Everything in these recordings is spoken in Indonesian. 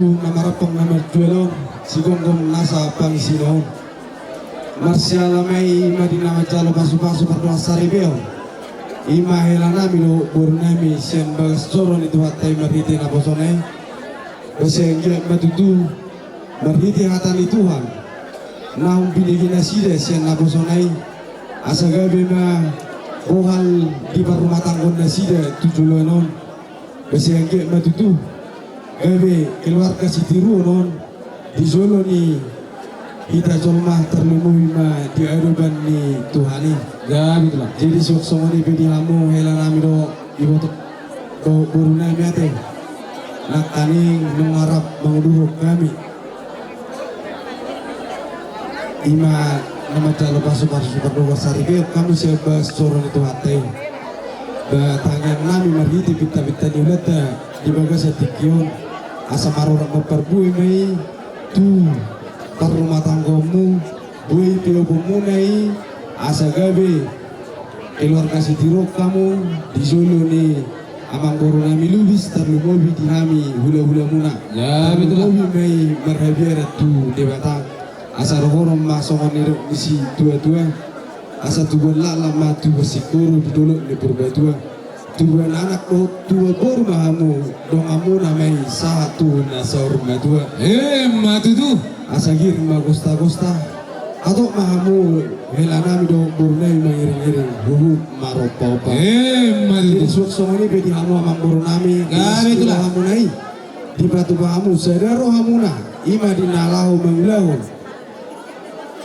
Namarapong naman tuwelong sigong nasa pangisinon. Marsial may madina macalo pasu-pasu berdoa saribeo. Ima helana milo bornami sian bagas coron itu hatai marhiti na bosone. Besengge matutu marhiti hatani Tuhan. Naum binigina sida sian na bosone. Asagabe ma bohal di rumah tanggon na sida tujulonon. Besengge matutu gabe keluarga sitiru non di Solo ni kita colmah terlumui ma di aeroban ni Tuhani ya begitulah. Jadi sok ni bedi hamu hela namiro ibotok do buruna miate nak taning mengarap menguduruk kami ima nama calo pasu berdoa saribe kami siapa soron itu hati batangan nami marhiti pita-pita diulata di bagas atikion asa marora memperbui mai tu rumah tanggomu bui pilobomu nai asa gabe keluarga sitiro kamu di Solo ni amang borona milubis terlumobi di hami hula-hula muna ya betul mai marhabiara tu debata asa rohorom masongan ni isi tua-tua asa tubuan lama tu bersikuru di dulu di purbatua tubuan anak tua baru mahamu dong amu namai satu nasor madua matu tu asagir magosta atau mahamu helanami dong burnai mengiring-iring buhut maropa matu suksong ini bedi hamu amang burnami itulah hamu nai di batu bahamu sadaro hamuna ima dinalahu mengulahu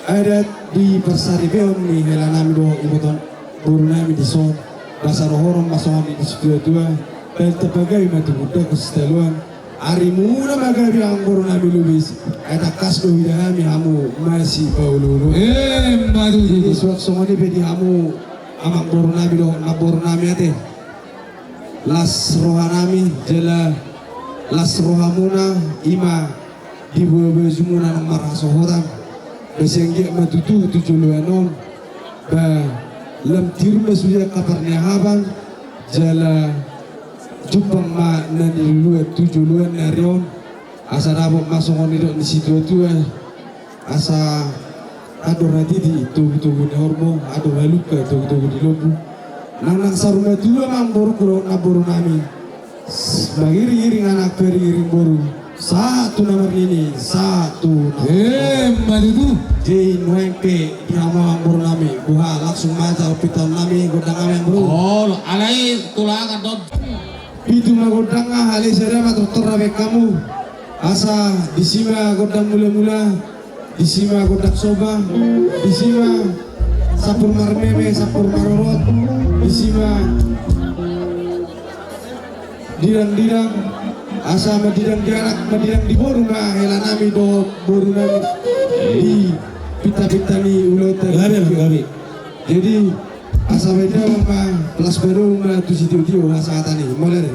ada di persaribeon ni helanami dong ibuton burnami di son dasar horong masohan di dua dan terbagai mati muda kesetaluan hari muna magabi ang corona milubis eta kasko widahami hamu masih paululu madu di suat songoni bedi hamu amang corona milo nabor nami ate las rohanami jela las rohamuna ima di buah jumuna nang maraso horam besengge matutu tujuluanon ba lam tirma suya kaparnya habang jala jupang ma nani luat tujuluan narion asa rabok masongon itu di situ tua asa ado radidi tubuh ni hormo ado haluka tubuh di lobu nang saruma tua mang boru kulo naboru nami bagiri-giring anak beri-giring boru satu nomor ini satu madu di nuempe di amang boru nami buha langsung maja piton nami godang amen bro oh alai tulangan dot itu magodang hale serema terrabe kamu asa disima godang mula-mula disima godang soba disima sapur marmeme sapur marorot disima dirang-dirang asa madidang jarak madidang di boru ma helanami do boru nami di pita-pita ni ulota gabi jadi asa beda ma plus baru ma tu situ asa tani mulai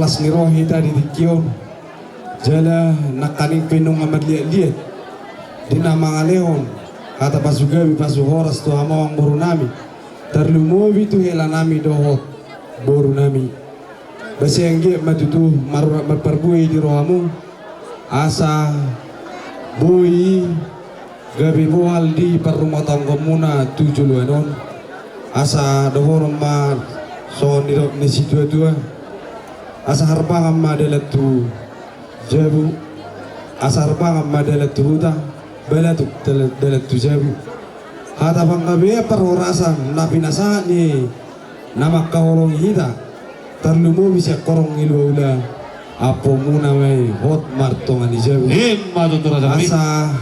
las nirohi tadi di kion jala nakaning pinong amad liat di nama ngaleon kata pasugabi pasuhoras to amawang boru nami terlumobi tu hela nami dohot boru nami basi angge matutu marparbui di rohamu asa bui gabi buhal di perumah tangga muna 7 luanon asa dohorom ma so ni situa tua asa harbang amma delatu jabu asa harbang amma delatu huta belatu delatu jabu hata panggabe perhorasan na pinasa ni nama kahorong hita terlumu bisa korong ilula apo muna may hot martongan ni jabu asa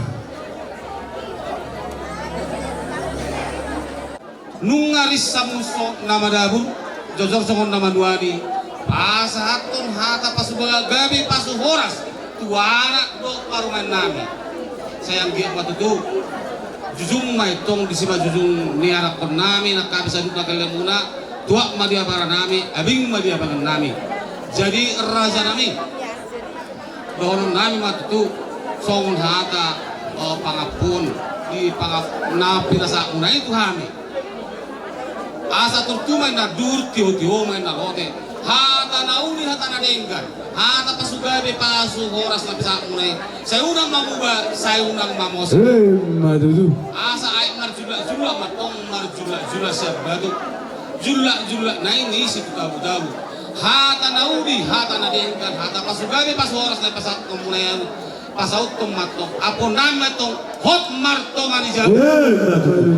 nungaris samuso nama dabu jojor songon nama duani asa hatun hata pasubaga gabi pasuhoras tuana do paruman nami sayang giat matutu jujung mai tong disiba jujung ni anak kon nami nak kabisa duk kalemuna tua madia para nami abing madia bangan nami jadi raja nami dohon nami matutu songon hata pangapun di pangap napi rasa unai itu hami asa turtumay na dur tiho-tiho may na lote hata nauni hata na denggan hata pasugabi pasu horas na bisa munay sa unang mamuba sa unang mamos madudu asa ay marjula matong marjula siya badu jula na ini si dabu hata nauni hata na denggan hata pasugabi pasu horas na pasat munay pasaut tong matong apo nama tong hot marto manijabu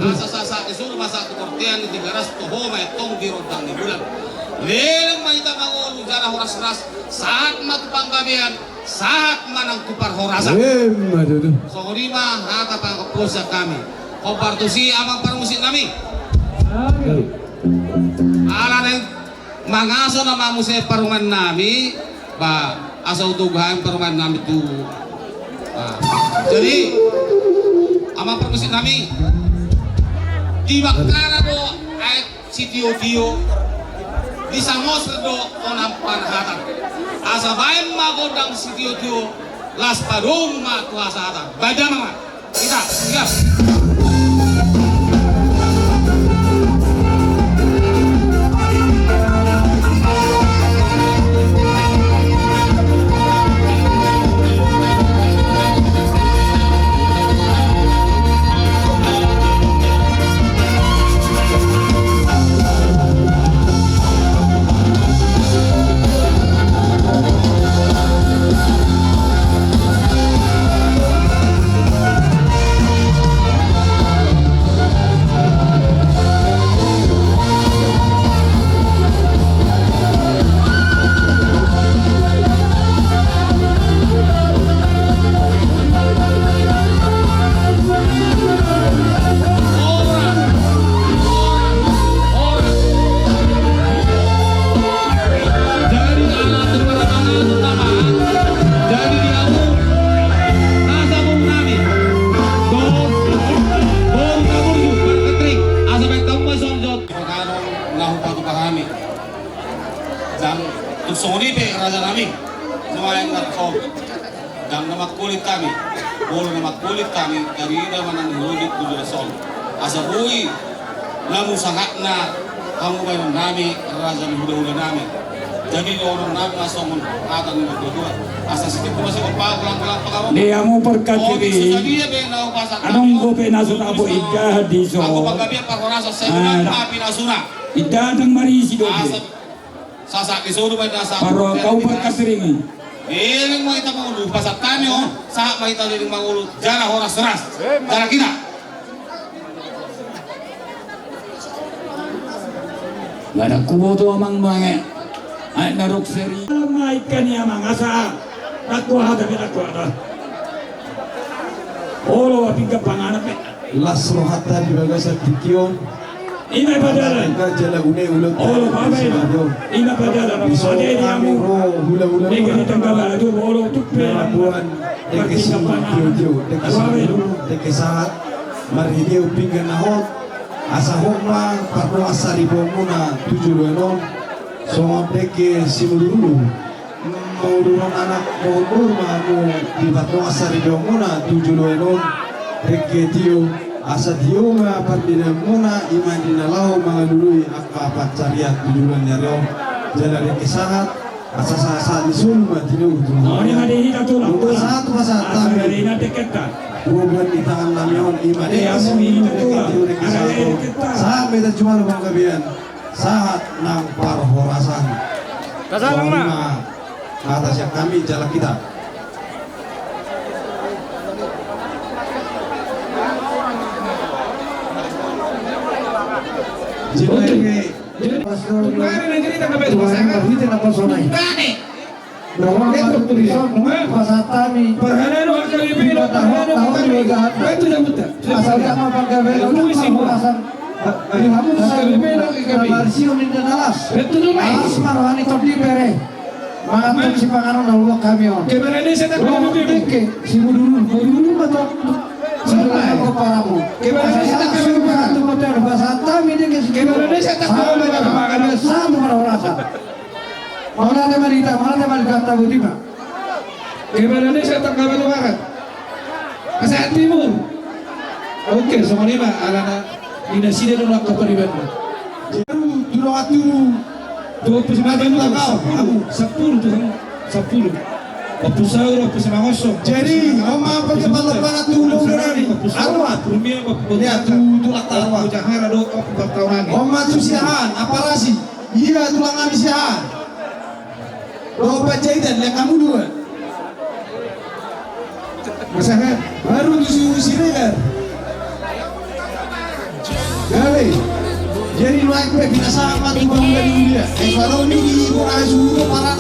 asa sasa isuru masa tu kortean di garas to homa tong di rodang di bulan leleng mahita mangolu jara horas ras saat matu panggabian saat manang tupar horasa so lima hata pangkaposa kami kompartusi amang parmusik kami ala neng mangaso na mamuse paruman nami ba asa utugahan paruman nami tu jadi amang permusik nami di bakara do ayat si Tio di sangos do onampan hatan asa bayan magodang si Tio las padong ma kuasa hatan baca mama kita siap Sony pe raja kami, nuayan ngatko, dan nama kulit kami, bolu nama kulit kami dari mana nihudit tujuh sol. Asa bui, namu sangat na kamu bayar nami raja nihuda nami. Jadi orang nami asongun kata nih berdua. Asa sedikit masih opak pelang pakamu. Dia mau perkatiri. Anong gope nasun abo ika di so. Aku pagkabi pak orang saya maafin asuna. Ida nang marisi dobe. Sasak disuruh pada sasak. Paro kau perkatiri. Iring mau kita mangulu pasat kami saat mau kita iring mangulu jara horas ras. Jara kita. Gada kubo to amang mange. Ay narok seri. Mai kani amang asa. Takwa hada takwa. Olo apika panganap. las rohata di bagasan tikion ina padala jala une ulang olo babai ina padala ade diamu hula ega tanggala adu olo tuppe buan teke si jojo teke saat mari dia upingan nahot asa homa parno asari bomuna 7 so teke si mululu mau durung anak mau kurma mau di batu asari domuna 7 loenon reketio asa dioma partida muna iman dinalau mangadului apa pacariat tujuan nyareo jalan kesahat asa sasa disulma tinu Oh, ini ada ini satu lah. untuk satu masa Ada tapi ini ada dekat. bukan di tangan namion iman Iya, ini satu lah. Ada ini dekat. sampai dan cuma lubang kabian saat nang parhorasan Kasalang na. atas yang kami jalan kita. Kemarin yang cerita ke betul pasangan. Gane. Perhana no akan lebih lo perhana no akan lebih. Itu dah betul. Betul tu mai. Mangatong si Pangano na luwak kami on. Kemarin ini saya tak Luwak boleh teke, si Budulu ba to? Sampai ko para mo. Kemarin ini saya tak boleh Ito mo tayo basata mi de si Kemarin ini saya tak boleh makan. Sama para orasa. Mana de malita tahu di ba? Kemarin ini saya tak boleh makan. Kasih timur. Oke, semua ni mah alana dinasida dulu aku periban. Dulu atu 29 10 tuh 10 Papusaur, Papusamangosok. jadi oma apa kepala para tulung dari arwah Rumia, ya tulak arwah Jahara do pertahunan. oma tusiahan apa rasi iya tulang kami siahan doa jahitan lihat kamu dua Masalah baru disuruh siregar kali jadi lu aku kita sama tuh bang dari dia kalau ini di murah suruh para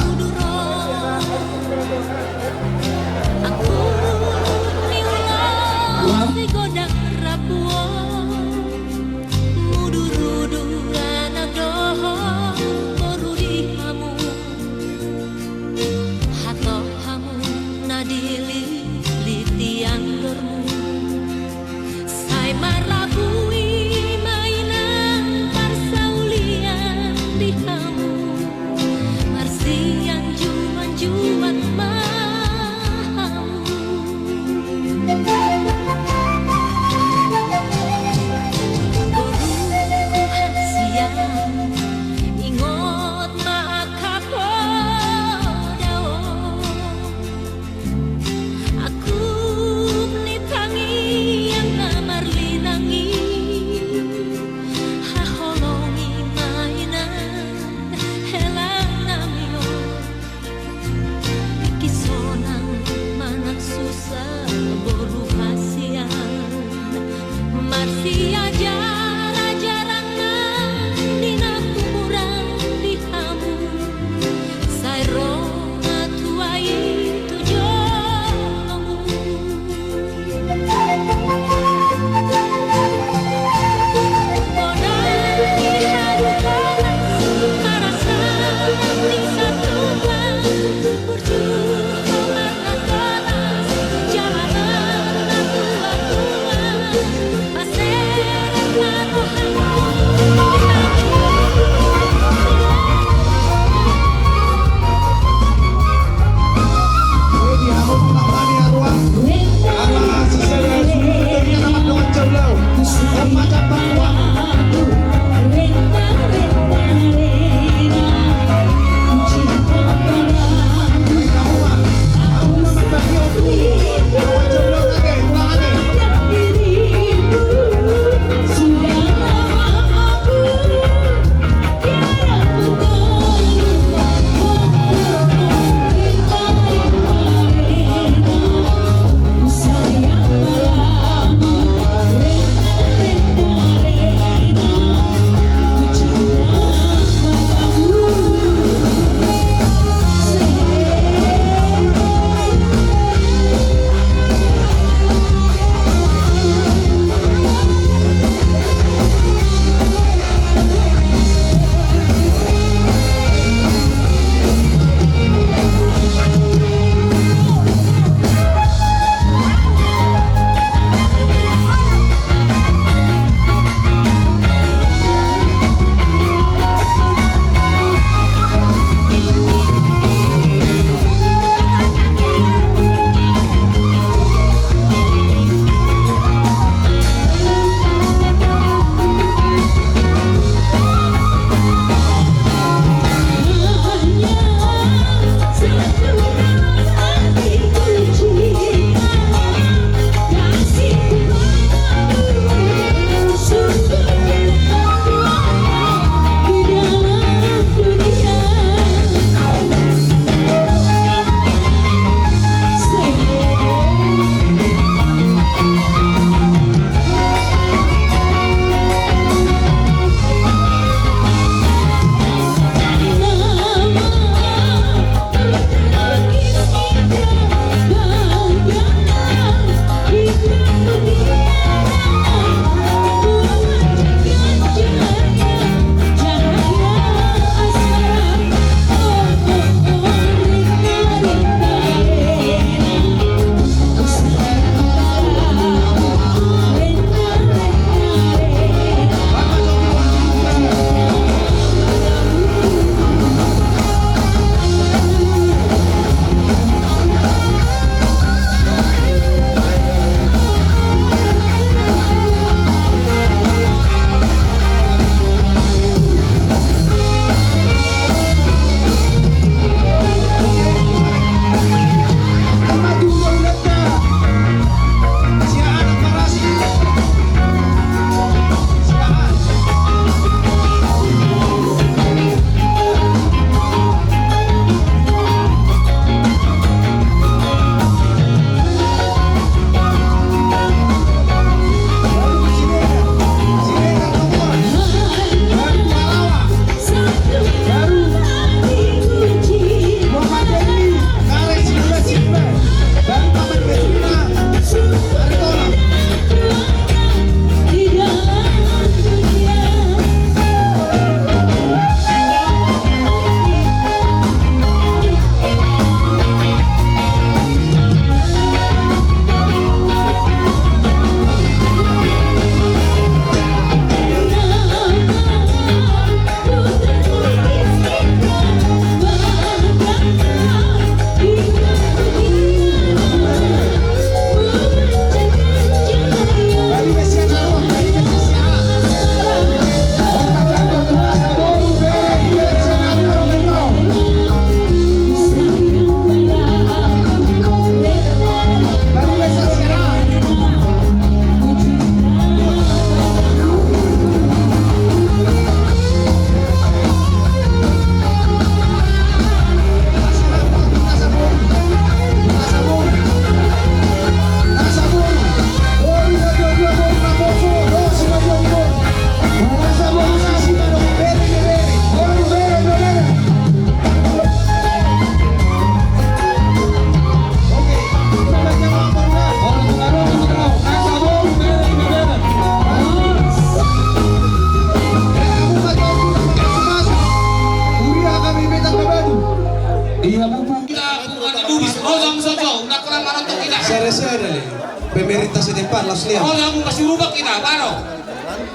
Pak Laslia. Oh, kamu masih rubah kita, Baro.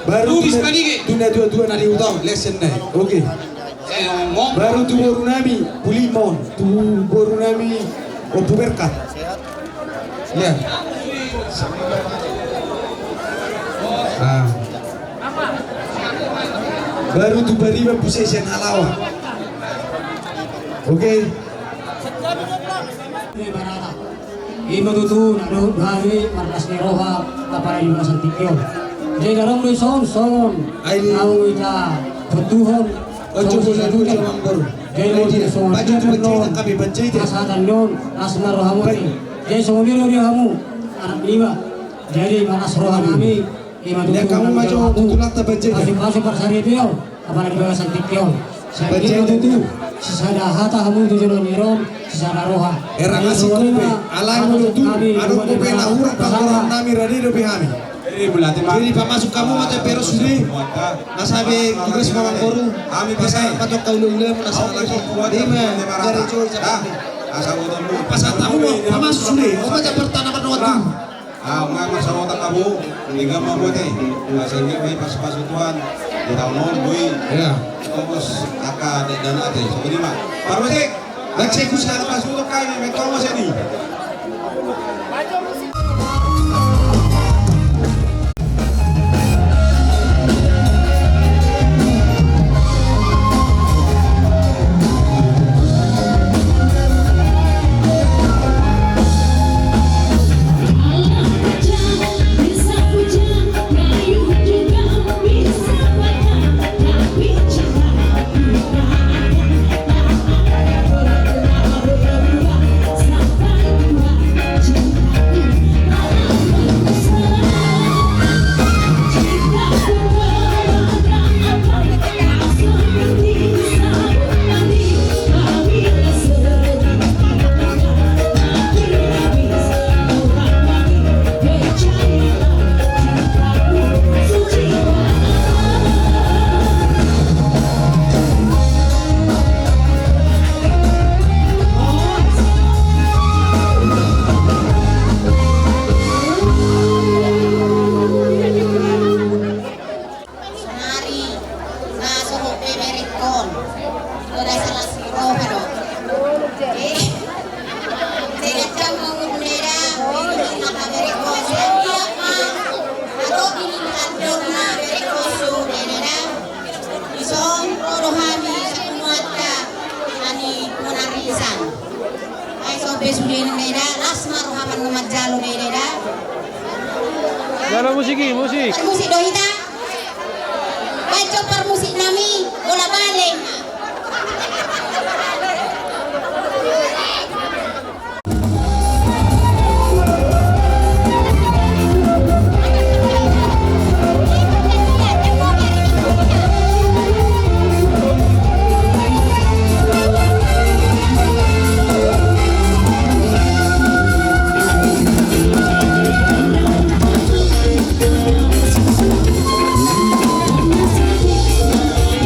Baru Lubis Panige. tunda dua nari utama lesson nih. Oke. Saya ngomong. Baru tu baru nami Pulimon, tu baru nami Opu Berkat. Ya. Ah. Baru tu bariba possession Halawa. Oke. Imo tutu nado hari markas neroha kapara di masa tikyo. Jadi darong lu son Aini. Au ita betuhon. Ojo bola dulu sama baru. Jadi lu son. Baju tu bercerita kami bercerita. Asatan don asmar rohamati. Jadi semua dia kamu anak lima. Jadi manas rohan kami. Imo tutu. Ya kamu maju tutulah tak bercerita. Masih persari dia. Kapara di masa tikyo. Saya tutu. Sisada hata kamu tujuh niron, sisada roha. Era ngasih kope, alai mulut tu, anu kope lahura pangkoran nami radi dobi kami. Jadi pak masuk kamu mata pero sudah, nasabe juga semua koru. Kami pasal patok kau ulah nasa lagi. Dima dari jauh cakap. Pasal tamu, pak masuk sudah. Apa cakap pertanaman waktu? Mga masawata kamu, hindi ka mabuti. Sige, may pas-pasutuan. Di tahun noon, boy. Ya. Tapos, aka, dan ate. So, gini ma. Parwasik! Nag-check ko sila na pasutok kayo. May Thomas yan eh. Dalam musik. Musik dohita. Baca per musik nami bola balik.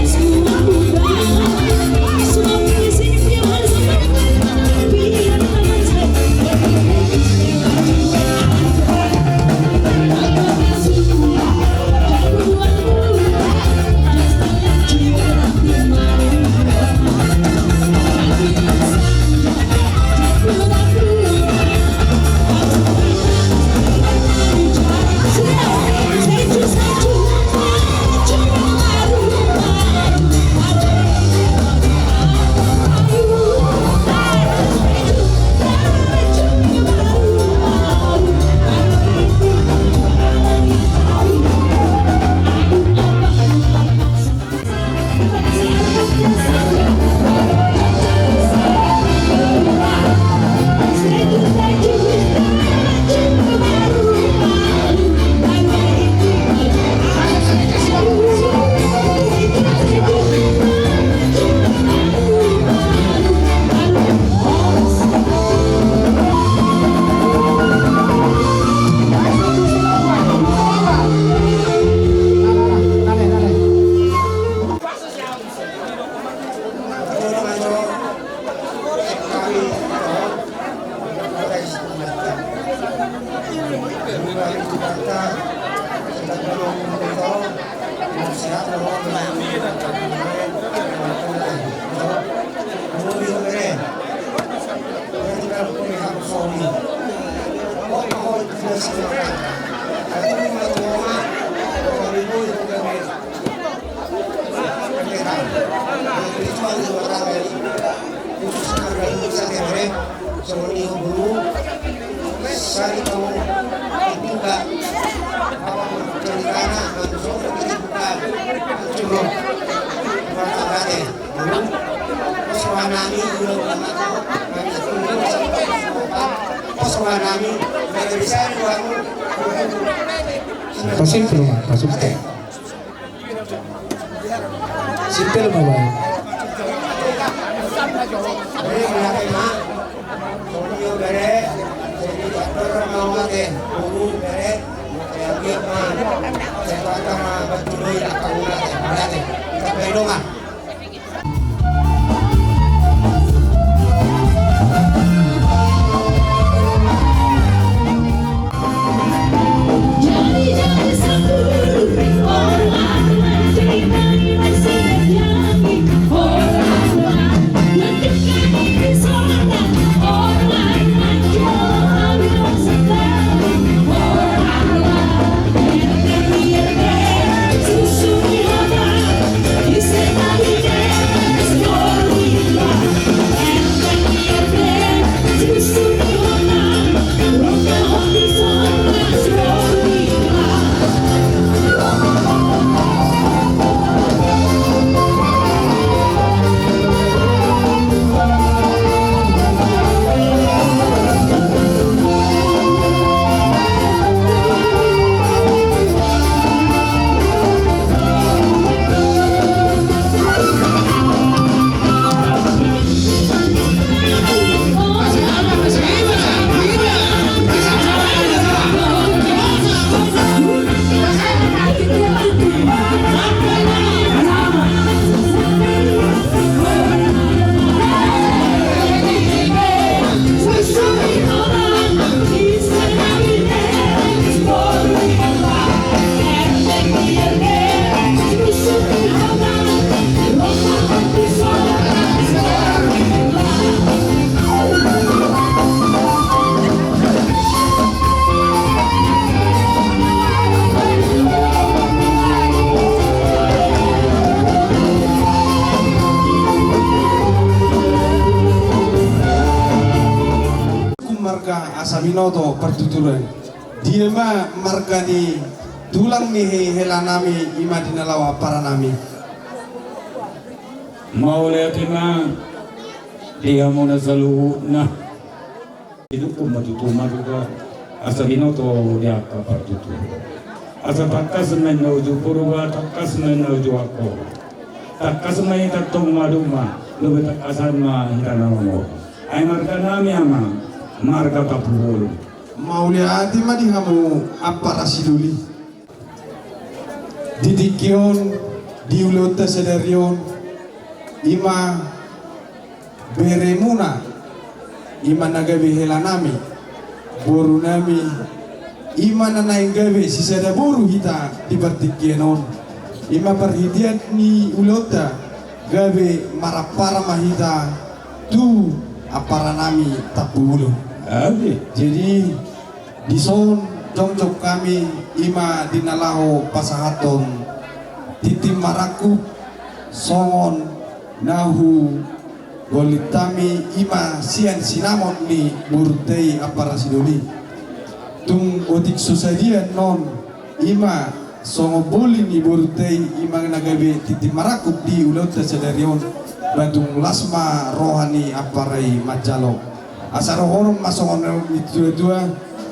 Semua Pasimple mah, pasimple. Simple mah baik. Marga Asabinoto pertuturan dia mah marga ni tulang ni helanami ima dinalawa para nami mau lihat ima dia mau nasalu nah itu kumatutuma juga Asabinoto dia ka pertutu asa takas menuju purwa takas menuju aku takas mai tatong maduma lebih takasan ma hitanamo ay marga nami ama marga Kapul. Mauliati mah dihamu apa rasiduli didikion diulota sedarion ima beremuna ima nagabe helanami boru nami ima nanaing gabe sisada boru hita dibartikienon ima perhitian ni ulota gabe marapara mahita tu apara nami tapulu. Jadi di son jongcok kami ima dinalaho pasahaton titim maraku songon nahu golitami ima sian sinamon ni burtei apara sidoli tung otik susadian non ima songo boli ni burtei ima nagabe titim maraku di ulota sedarion batung lasma rohani aparai macalo asaro horong masongon itu dua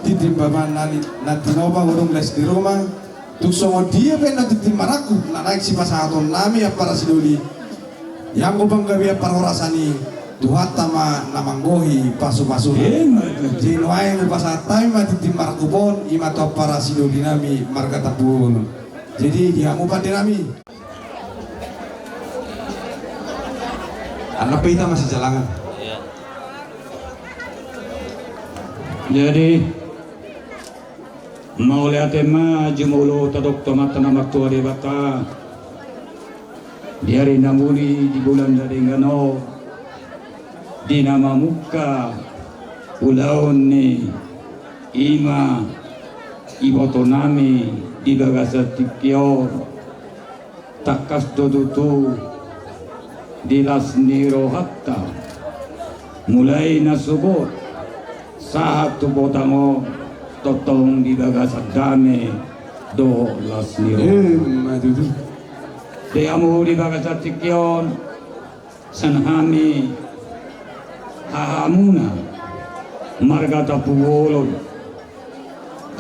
titim baman nanti noba urung les di rumah tuk songo dia pena titim maraku na naik si pasahaton nami apara sidoli yang ubang gabi apara rasani tuhata ma namanggohi pasu-pasu jinuai pasahatai ma titim maraku bon ima to apara sidoli nami marga tapun jadi dia mupati nami anak pita masih jalangan. Jadi mau lihat tema jumulo tadok tomat nama tua di bata di hari namuli di bulan dari ngano di nama muka ulaon ni ima iboto nami di bagasa tikyo takas dodutu di lasniro hatta mulai nasubot saat tu botango totong di bagasa dame do lasniro Madudu. de amu di bagasa tikyon sanhami hahamuna margata puwolon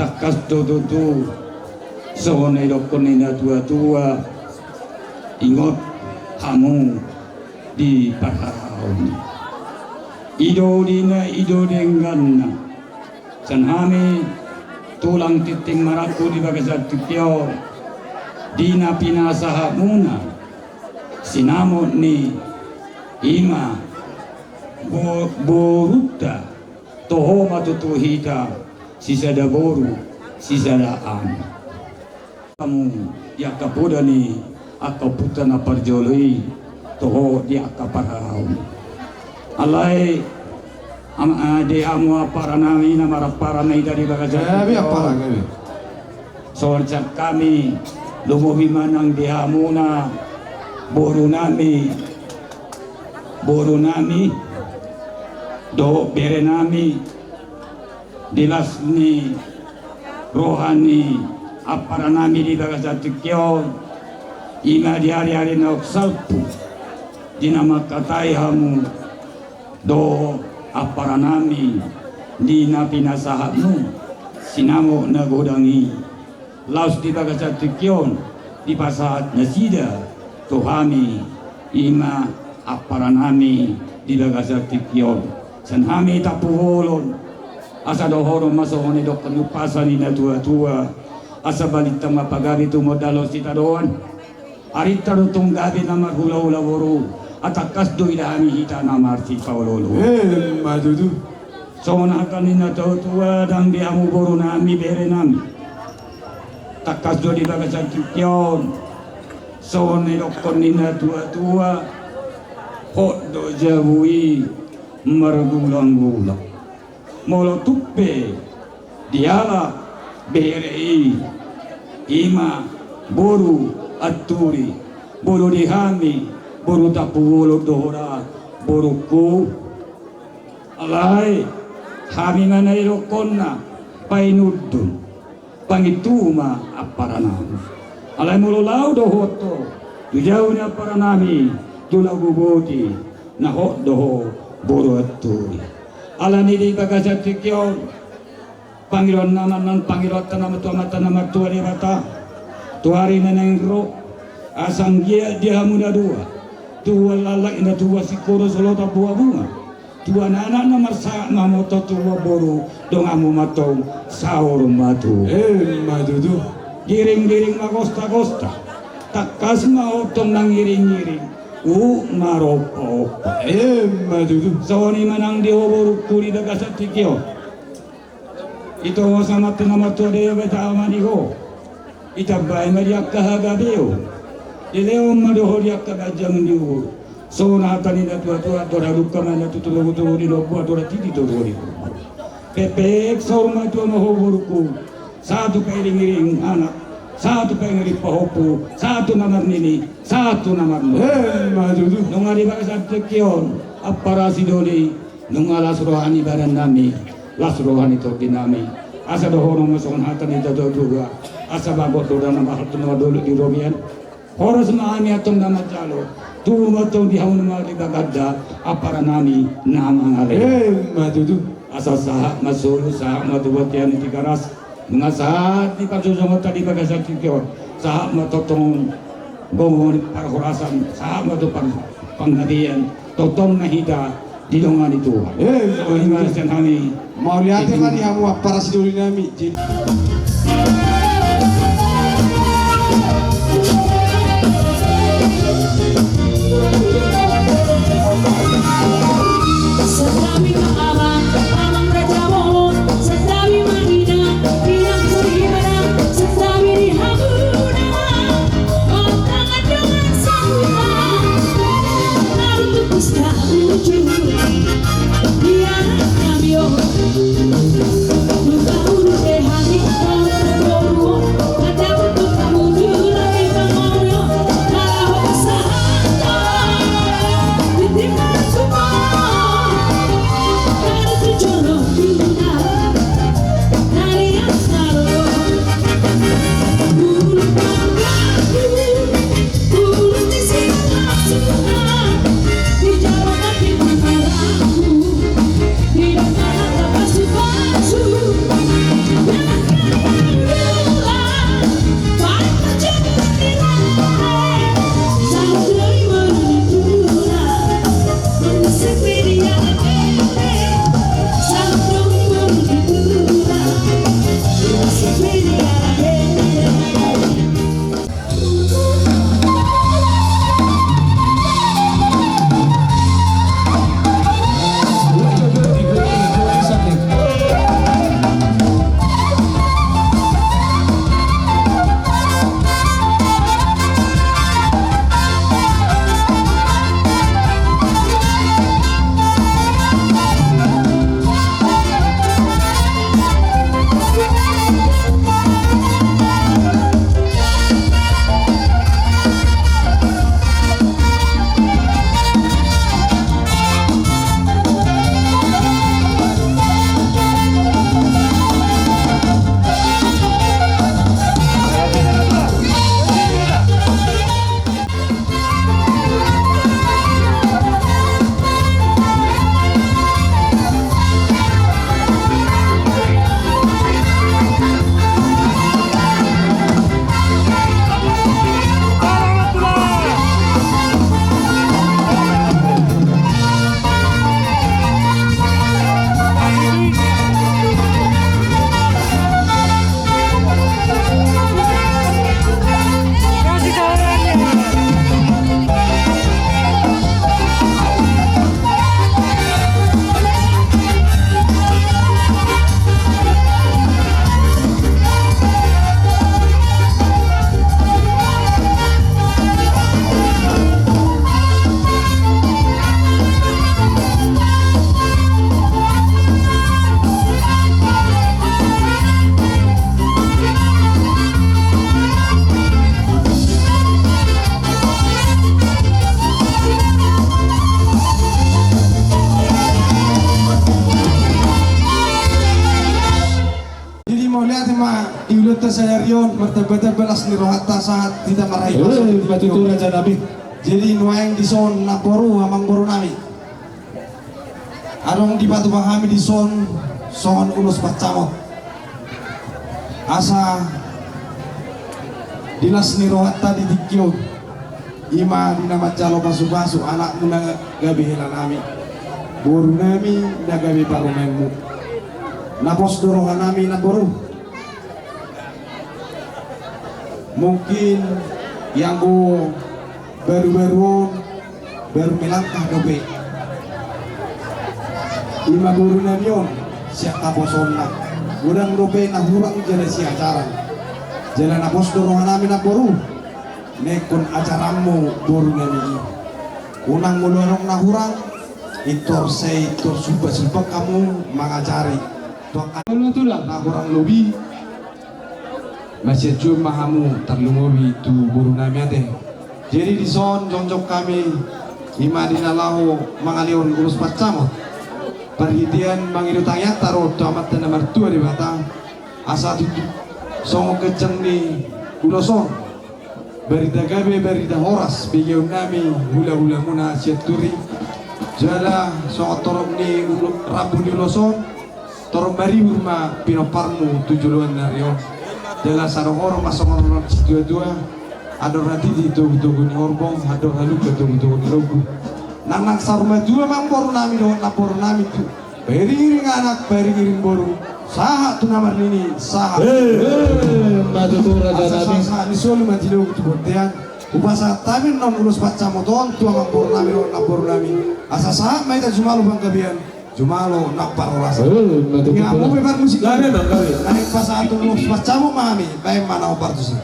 takas dodutu sone dokonina tua-tua ingot hamu di parahon ido dina ido denganna sanhami tulang titing maraku di bagasat tikyo dina pinasaha muna sinamot ni ima boruta toho matutuhita sisada boru sisada am kamu ya kapuda ni akaputa na parjoloi toho di akaparahau alai de amu aparanami na maraparanai dari bagajat Bi apa lagi? sorjak kami lumuhi manang di amuna boru nami do bere nami dilasni rohani aparanami di bagasatikyo ina di hari-hari na salpu dinama katai hamu do aparanami di napinasahamu sinamo na godangi laus di bagasatikyon di pasahat nasida tuhami ima aparanami di bagasatikyon sanhami tapuholon asa dohoro masoni dok kenupasani na tua-tua asa balita mapagabi tumodalos itadoan arita rutong gabi na marhula-hula woro atakas do ilahami hita na marti paulolo Madudu. so nakanina tua dan di amu boru nami bere nami takas do di bagasatikyon so dok konina tua-tua hot do jabui margulang-gulang molo tuppe diala berei ima boru aturi boru dihami boru tapuwolo dohora boruku alai hami nganairo konna painudun pangituma aparanami alai molo lau dohoto tujaunya aparanami tulaguboti nahok doho boru aturi alani di bagasatikyo Panginoon naman ng Panginoon mata nama tua di bata tuari na nengro asang dia muda dua tua lalak ina tua sikoro solota buah bunga tua anak na marsa mamoto tua boru dong amu matong saur matu Madudu. giring magosta takas maotong nang giring maropa Madudu. sawani manang di boru kuri bagasatikyo ito sama nama tua dia beta amanigo ita bai mariak kahagabeo dileo madoho dia kagajang diu so na tani na tua dora duka mana tutulu di lobo dora titi to dori pepe sorma tua no hoburku satu kairing anak satu pengiring pahopu satu namar nini satu namar Madudu. nungari bagasat tekion aparasi doli nungalas rohani badan nami las rohani to dinami asa dohono masong hatan ita do juga asa bagot do dana bahal tuno dulu di romian horos maami atong nama jalo tu matong di haun ma di bagadda apara nami nama ngale Madudu. asa sah masulu sah maduwatian di garas mengasah di pasusong tadi bagasan tikyo sah matotong gongon parhorasan sah matu pangadian totong nahida di dongan itu so ini marasan kami Mau lihat kan di hamu para siduri nami. Setrawi ma'ama, amang rajamo, setrawi ma'ina, pinang suri barang, setrawi di hamuna, otangan dengan sambutan. Uta saya Rion martabata belas ni rohata saat tidak marahi Patuturan sa nabi. jadi nuayang di son naporu amang boru nami arong di batu bahami di son ulus pacamot asa dilas ni rohata di dikyo ima di nama calo basu-basu anak muna gabi hilan nami boru nami na gabi parumenmu napos dorongan nami na boru mungkin yang baru melangkah dobe ima guru namion siap taposonna udang dobe na hurang jala si acara jala na pos dorongan nami na boru nekon acaramu boru nami unang mulorong na hurang itor sumpah kamu mangajari tuakan na hurang lobi masih cuma kamu terlungowi itu buru nami ate jadi di son jonjok kami ima dinalahu mangalion urus pacamot perhitian mangiru tayat taruh tamat dan nomor 2 di batang asa tutup songo keceng ni uloson berita gabe berita horas bigeu nami hula-hula muna siat turi jala songo torok ni rabu di uloson torok bari rumah pinoparmu tujuan narion jala sarong masuk orang dua ador nanti di tugu ni horbong ador halu ke tugu ni lobu nang saruma dua mang boru nami do lapor nami tu beriring anak beriring boru saha tu namar nini saha Patuturan sa nabi. saha ni solu mati do tu botean upasa tamin non ulus pacamoton tu mang boru nami do lapor nami asa saha mai ta jumalu bang kabian jumalo napar rasa ngamu bebar musik Gabe bang gabe. naik pas satu ulus pacamo mami bae mana obar tu sih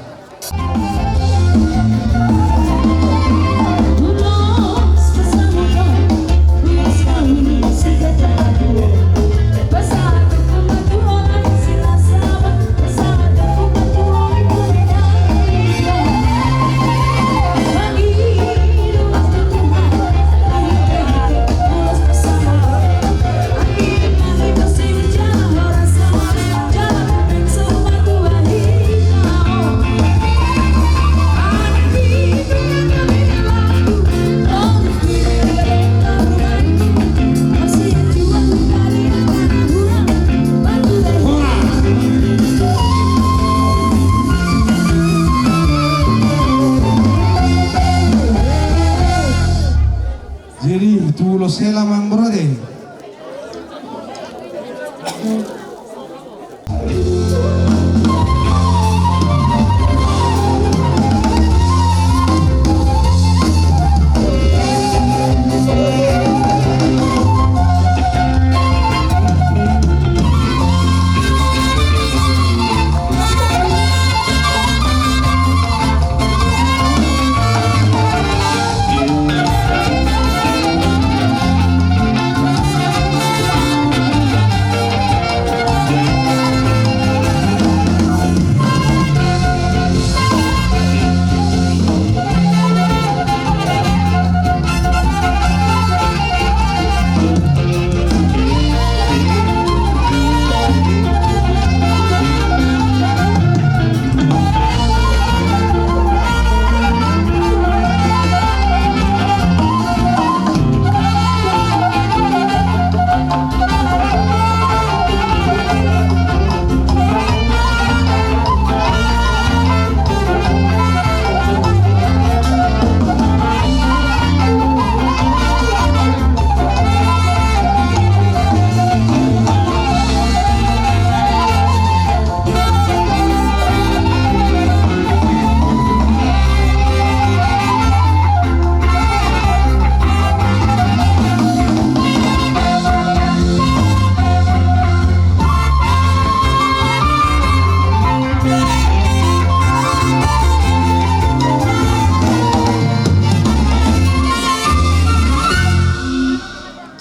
jadi tu los helaman brother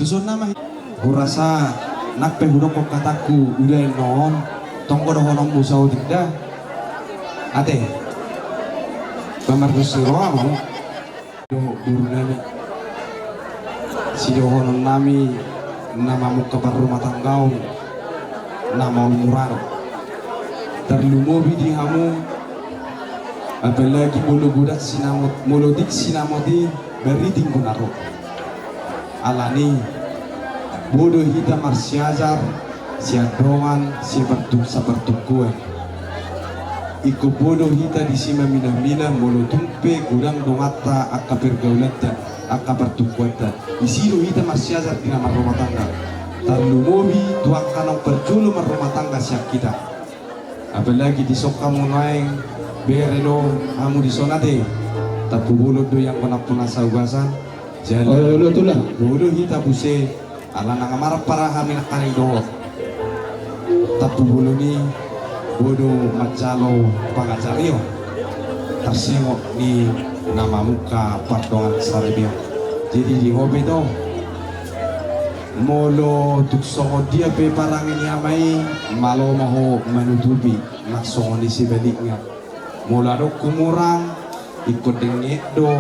Tusun nama kurasa nak pehudok kok kataku udah non tonggo dohonom musau tidak ate bamar kusiro amo buru nami si dohonom nami nama muka baru rumah tanggau nama umuran terlumobi di hamu apalagi mulu budak sinamot molodik sinamoti beriting kunaro alani bodoh hita marsiajar siadongan sapertukue iku bodoh hita di sima mina molo tumpe gudang dongata akka pergaulata akka pertukuata isido hita marsiajar di nama rumah tangga terlumobi tuang kanong perjulu rumah tangga siap kita apalagi di sokamu naeng berelo kamu di sonate tapi bulu do yang puna saugasan jalan bodoh hita buse ala nang marah para kami nakaning doho tapi bulu ni bodoh macalo pangacario tersingok ni nama muka pardongan sarebia jadi di hobi do molo tuksongo dia pe parangin yamai malo maho menutupi langsung di sebaliknya mula do kumurang ikut dengit do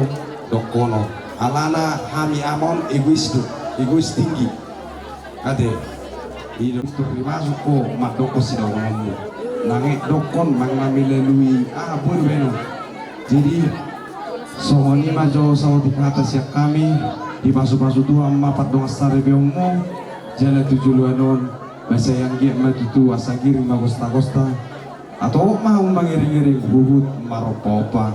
kono alana hami amon egois tinggi ade hidup tu masuk ko madoko sidau ngomong nangit dokon mengambil beno jadi sohoni majo sama di atas siap kami di masuk Tuhan mapat dong sare beomo jalan 7 luanon bahasa yang dia matutu asagiri magosta atau mau mengiring-iring bubut maropopa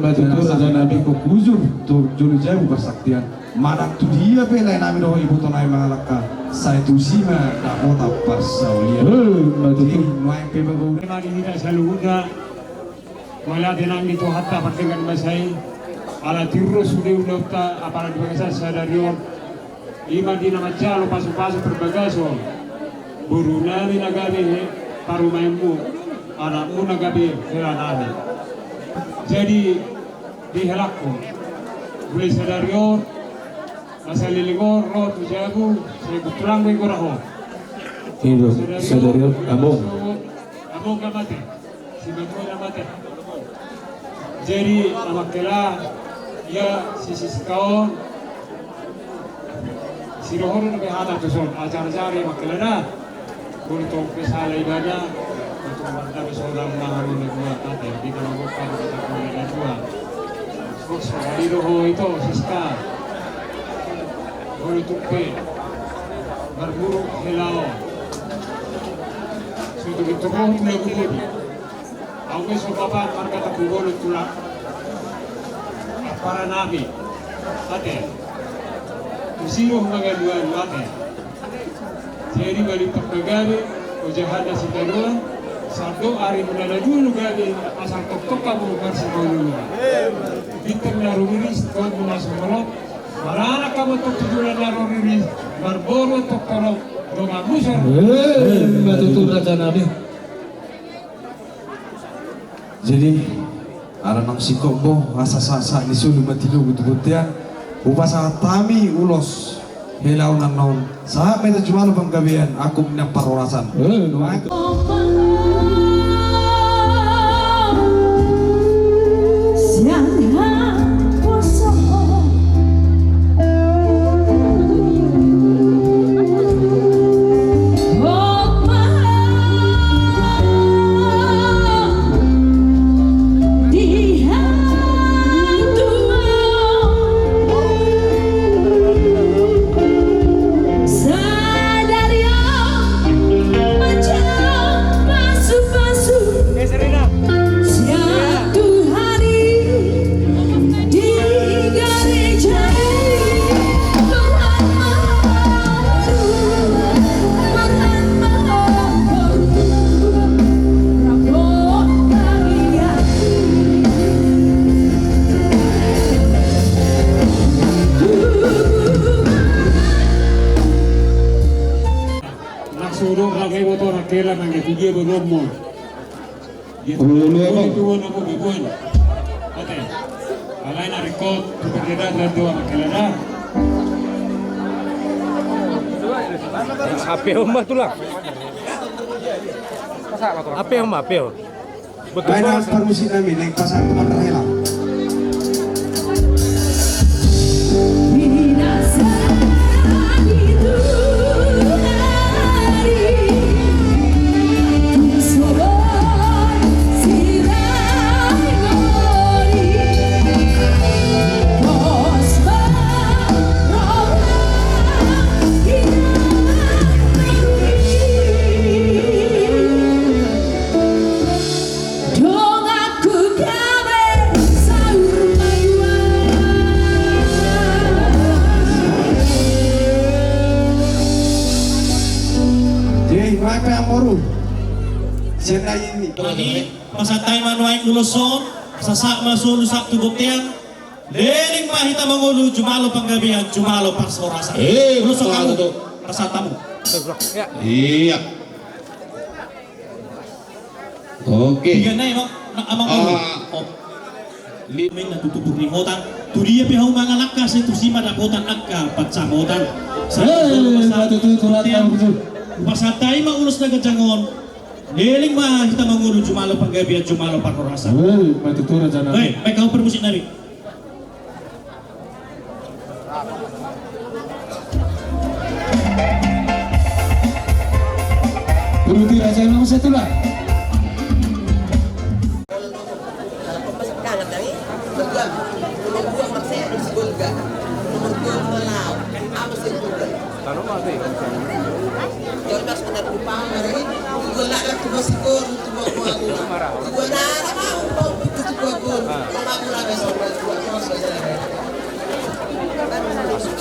matutu raja nabi ko kuzur to julu jauh bersaktian madak tu dia pela nabi doh ibu tonai mangalaka saya tu sima tak kota persaulia matutu main pe bago mari kita selalu udah wala dinang itu hatta pertengan masai ala tirro sudah ulota apalagi bangsa sadarion ima di nama jalo pasu-pasu berbagaso burunani nagabe parumaimu anakmu nagabe helanane jadi dihelakku boleh sadarion masa lilingor ro tujabu saya kuturang gue koraho Indo sadarion abong kamate si bago kamate jadi amakela ya sisi kaon si rohon be hata tuson ajar-ajar makelana untuk kesala ibadah untuk manda besolam naharu negua ate di dalam bukan kita punya dua terus dari roho itu siska untuk pe berburu helau sudah itu roh negua aku sebab marka tak boleh tulak para nabi ate tusiro magaluan ate jadi balik paggabi o jahada si taruan satu hari menada dulu gabi asal tok kamu bersih dulu kita narumiris kau masuk melot marana kamu tok tujuan narumiris barboro tok kalau doma musar matutu raja nabi jadi aranang sikok boh rasa sasa ni sulu matilu betul-betul upasa tami ulos helau nanon saat meta cuma penggabian aku punya parorasan kela nang dia beromo. Dia tuan aku bibuan. Oke. Alain record berbeda dan dua makelana. Apel mah tu lah. Apel mah apel. Betul. Ada permisi kami naik pasar teman terhela. Itu hari Siya ini. Ani pasatay manuay Luzon sasak masulu sak tubuktian leling mahita mangulu jumalo panggabihan jumalo paksorasa Luzon kamu pasatamu Iya. Oke. Iya na no amang limin na tutubog ni hotan tudiya pihaw mga lakas ito si madakotan agka patsamotan pasatay maulos na gajangon leling mahita mangulu jumalo panggabihan jumalo paksorasa Matutura dyan Hey, may kau permusik namin. Turuti aja nomor 1 lah.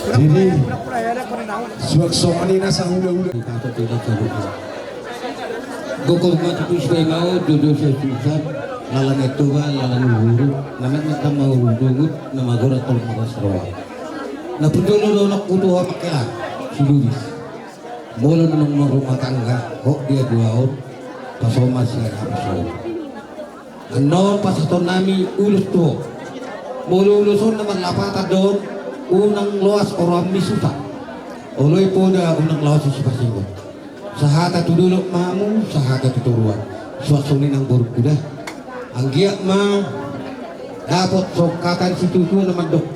Jadi suaksoni nasa hula-hula. Gokol mati tu supaya mau duduk susah lalang itu kan lalang huru namat nak mau dungut nama gora tol magasro na pudolo do nak kudu pakela sulubis bola nang rumah tangga kok dia 2 tahun pasoma siya kapso anon pasaton nami ulus to bolo uluson naman lapata doon unang luas orang misuta oloy po na unang luas si Pasigo sahata tudulok mamu sahata tuturuan suasuni ng buruk kuda ang giyak ma dapat sokatan si tutu naman dok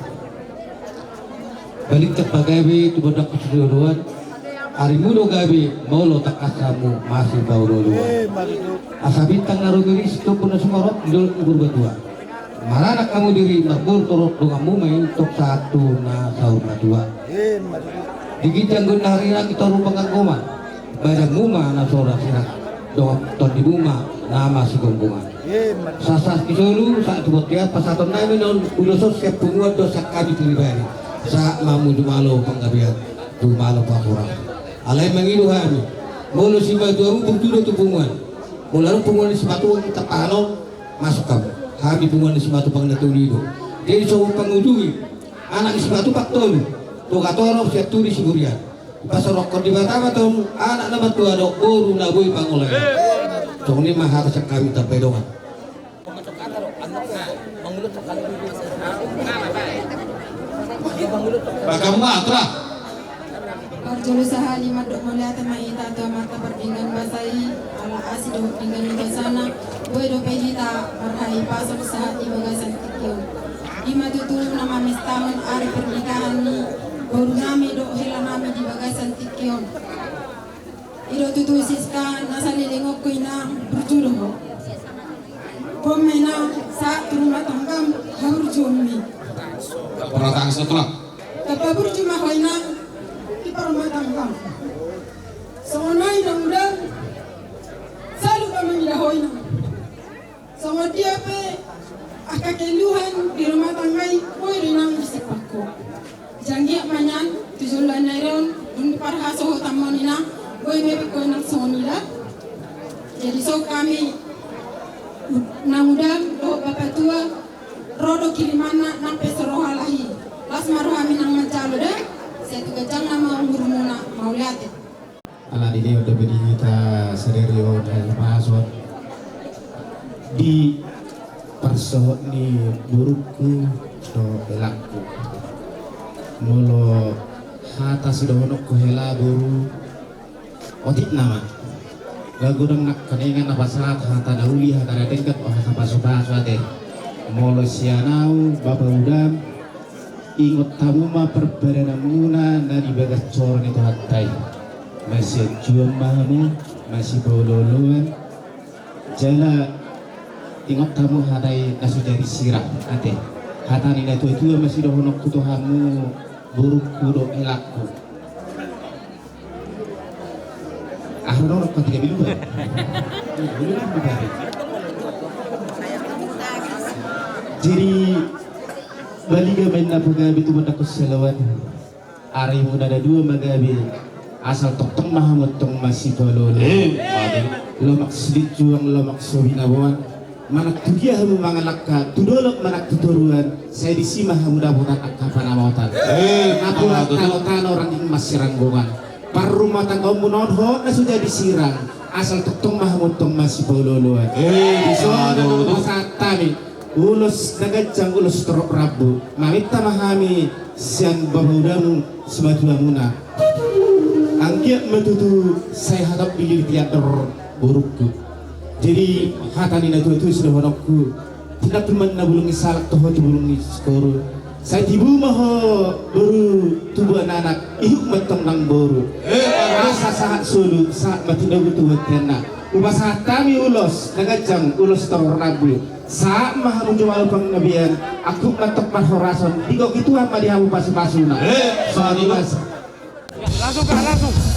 balik ke pagabi tubadak keseluruhan hari mudo gabi maulo tak asamu masih bau dulu asa bintang narugiris itu pun sumarot idol ibur berdua maranak kamu diri makbur turut doamu main tok 1 na sahur na 2 digitang gunari na kita rupang anggoman Badak bunga na sora sira doa ton di bunga nama si gonggongan sasas kisolu saat buat dia pasaton namin non ulosos siap penguat dosa kami pribadi saat mamu dumalo panggabian dumalo pakura alay mangiluhan mulu si batu aku bertudo tu punguan mularu punguan si batu kita panon masuk kamu kami punguan si batu pangnatulido jadi so pangujungi anak si batu pak tolu to katoro siap tuli si burian pasarok di Batam atau anak nama tua dok guru nabui pangoleh. Cong ni mah harus kami tapi doang. Bagaimana atulah? Arjulu sahali madok melihat maita atau mata perdingan basai ala asido dengan itu sana boy do pelita marhai pasal saat di bagasan tikyo. Di matutu nama mistawan hari pernikahan ni baru nami do hela nami di bagasan tikyon. Iro tutu siska nasa lilingok ko ina berjudo ho. Pomena saat rumah tanggam harus jumi. Pernah tangis itulah. Kapag berjumah ko ina di rumah tanggam. Songonay na udah selalu kami ilahoy na. Songon dia pe akakeluhan di rumah tanggay koy rinang isipak ko. Jangi manyan tujulan nairon dun parhaso tamonina boy bebe ko nak sonila jadi so kami namudam do bapak tua rodo kirimana nang pesero halahi las marohami nang mencalo deh saya tuh gajang nama umurmuna mau lihat Ala dini udah kita serio dan mahasiswa di persohot ni burukku do elakku mulu hata sudah honok kuhela buru otik nama lagu dong nak keningan apa saat hata dauli hata dekat oh hata pasu-pasu ade mulu sianau bapak udam ingot tamu ma perbarana muna na di bagas coron itu hatai masih jual mahamu masih bololuan jala ingot tamu hatai nasu dari sirah ate hata ni itu masih dah honok kutuhamu buruk kudo elakku ahron orang ketiga bilu jadi baliga main napagabi tu benda keselawan hari muda ada 2 magabi asal tok tong mahamut tong masih bololo lomak sedit juang lomak sohinawan manak tudia hamu mangalakka tudolok manak tuturuan saya disimah hamu daputan akka panamautan napulat tanotan orang yang masih ranggongan parumatan kaum munonho na sudah disirang asal tetong mahamutong masih pauloloan disono masa tami ulos nagajang ulos terok rabu mamita mahami siang babudamu sebaduamuna angkiat metutu saya hadap bilir teater burukku jadi hatani na itu sudah honokku tidak teman na bulungi salak toho bulungi skoro saya tibu maho baru tubuh anak ihuk metong nang boru rasa saat sulu saat matindaw itu wetena ubah saat kami ulos nagajang ulos terrabu saat maha menjual pengnabian aku matok mahorason tiga gituan madihamu pasu-pasuna soal Langsung Kak, langsung.